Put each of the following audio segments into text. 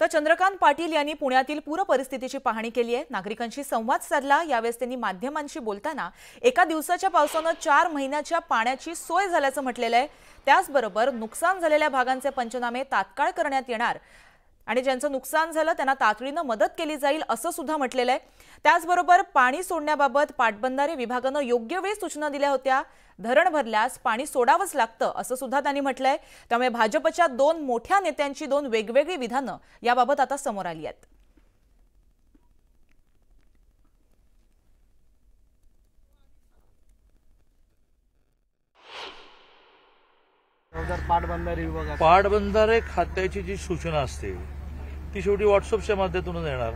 तर चंद्रकांत पाटील यांनी पुण्यातील पूर परिस्थितीची पाहणी केली आहे। नागरिकांशी संवाद साधला। यावेळेस त्यांनी माध्यमांशी बोलताना एका दिवसाच्या पावसाने 4 महिन्याच्या पाण्याची सोय झाल्याचं म्हटलेलं आहे। त्याचबरोबर नुकसान झालेल्या भागांचे पंचनामे तात्काळ करण्यात येणार आणि ज्यांचं नुकसान झालं त्यांना तातडीने मदत केली जाईल असं सुद्धा म्हटलेलं आहे। त्याचबरोबर पाणी सोडण्याबाबत पाटबंधारे विभागाने योग्य वेळी सूचना दिल्या होत्या। धरण भरल्यास पाणी सोडावंच लागतं असं सुद्धा त्यांनी म्हटलंय। त्यामुळे भाजपच्या 2 मोठ्या नेत्यांची 2 वेगवेगळी विधानं याबाबत आता समोर आली आहेत। पाटबंधारे खात्याची जी सूचना असते ती शेवटी व्हॉट्सअपच्या माध्यमातून येणार।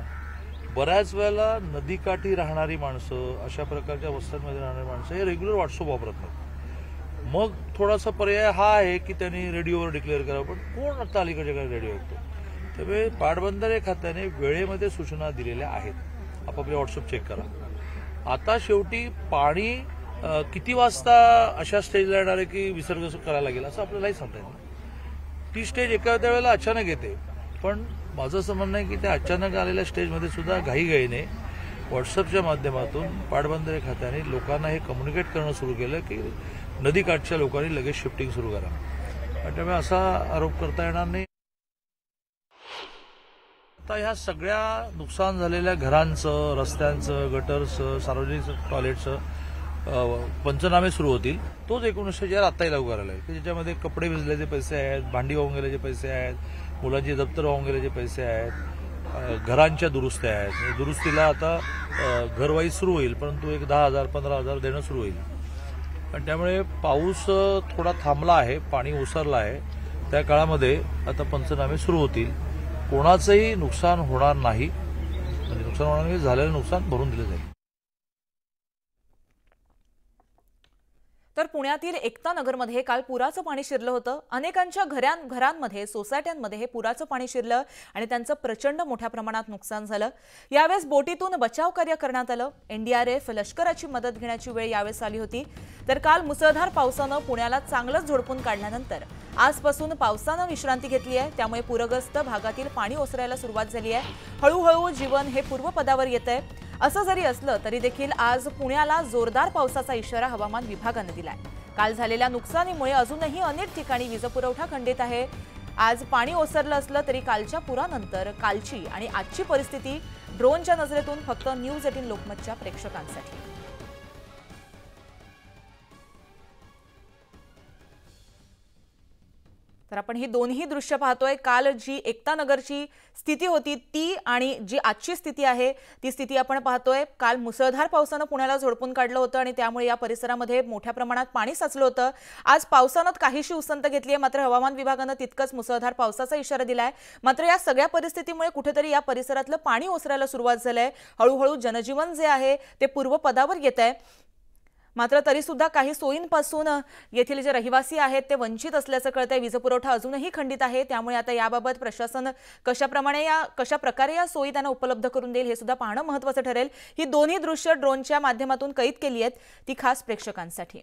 बऱ्याच वेळेला नदीकाठी राहणारी माणसं, अशा प्रकारच्या वस्त्यांमध्ये राहणारी माणसं हे रेग्युलर व्हॉट्सअप वापरत नाहीत। मग थोडासा पर्याय हा आहे की त्यांनी रेडिओवर डिक्लेअर करावं, पण कोण आता अलीकडच्या काळात रेडिओ ऐकतो? त्यामुळे पाटबंधारे खात्याने वेळेमध्ये सूचना दिलेल्या आहेत। आपापले व्हॉट्सअप चेक करा। आता शेवटी पाणी किती वाजता अशा स्टेजला येणार आहे की विसर्ग करायला लागेल असं आपल्यालाही सांगता येत नाही। ती स्टेज एका वेळेला अचानक येते, पण माझं असं म्हणणं आहे की त्या अचानक आलेल्या स्टेजमध्ये सुद्धा घाईघाईने व्हॉट्सअपच्या माध्यमातून पाटबंधारे खात्याने लोकांना हे कम्युनिकेट करणं सुरू केलं की नदीकाठच्या लोकांनी लगेच शिफ्टिंग सुरू करा। त्यामुळे असा आरोप करता येणार नाही। आता ह्या सगळ्या नुकसान झालेल्या घरांचं, रस्त्यांचं, गटरचं, सार्वजनिक टॉयलेटचं पंचनामे सुरू होतील। तोच 19,000 आत्ताही लागू करायला आहे की ज्याच्यामध्ये कपडे भिजल्याचे पैसे आहेत, भांडी वाहून गेल्याचे पैसे आहेत, मुलांची दप्तर वाहून गेल्याचे पैसे आहेत, घरांच्या दुरुस्त्या आहेत। दुरुस्तीला आता घरवाईज सुरू होईल, परंतु एक 10,000 15,000 देणं सुरू होईल। पण त्यामुळे पाऊस थोडा थांबला आहे, पाणी ओसरलं आहे। त्या काळामध्ये आता पंचनामे सुरू होतील। कोणाचंही नुकसान होणार नाही, म्हणजे नुकसान होणार नाही, झालेलं नुकसान भरून दिलं जाईल। तर पुण्यातील एकता नगरमध्ये काल पुराचं पाणी शिरलं होतं। अनेकांच्या घरांमध्ये, सोसायट्यांमध्ये हे पुराचं पाणी शिरलं आणि त्यांचं प्रचंड मोठ्या प्रमाणात नुकसान झालं। यावेळेस बोटीतून बचाव कार्य करण्यात आलं। एनडीआरएफ, लष्कराची मदत घेण्याची वेळ यावेळेस आली होती। तर काल मुसळधार पावसानं पुण्याला चांगलंच झोडपून काढल्यानंतर आजपासून पावसानं विश्रांती घेतली आहे। त्यामुळे पूरग्रस्त भागातील पाणी ओसरायला सुरुवात झाली आहे। हळूहळू जीवन हे पूर्वपदावर येतंय। असं जरी असलं तरी देखील आज पुण्याला जोरदार पावसाचा इशारा हवामान विभागाने दिलाय। काल झालेल्या नुकसानीमुळे अजूनही अनेक ठिकाणी वीजपुरवठा खंडित आहे। आज पाणी ओसरलं असलं तरी कालच्या पुरानंतर कालची आणि आजची परिस्थिती ड्रोनच्या नजरेतून फक्त न्यूज 18 लोकमतच्या प्रेक्षकांसाठी। तर आपण ही दोन्ही दृश्य पाहतोय। काल जी एकता नगरची स्थिती होती ती आणि जी आजची स्थिती आहे ती स्थिती आपण पाहतोय। काल मुसळधार पावसानं पुण्याला झोडपून काढलं होतं आणि त्यामुळे या परिसरामध्ये मोठ्या प्रमाणात पाणी साचलं होतं। आज पावसानं काहीशी उसंत घेतली आहे, मात्र हवामान विभागानं तितकंच मुसळधार पावसाचा इशारा दिलाय। मात्र या सगळ्या परिस्थितीमुळे कुठेतरी या परिसरातलं पाणी ओसरायला सुरुवात झालंय। हळूहळू जनजीवन जे आहे ते पूर्वपदावर येतंय। मात्र तरी सुद्धा काही सोयींपासून येथील जे रहिवासी आहेत ते वंचित असल्याचं कळतंय। वीजपुरवठा अजूनही खंडित आहे। त्यामुळे आता याबाबत प्रशासन कशा प्रकारे या सोयी त्यांना उपलब्ध करून देईल हे सुद्धा पाहणं महत्त्वाचं ठरेल। ही दोन्ही दृश्य ड्रोनच्या माध्यमातून कैद केली आहेत ती खास प्रेक्षकांसाठी।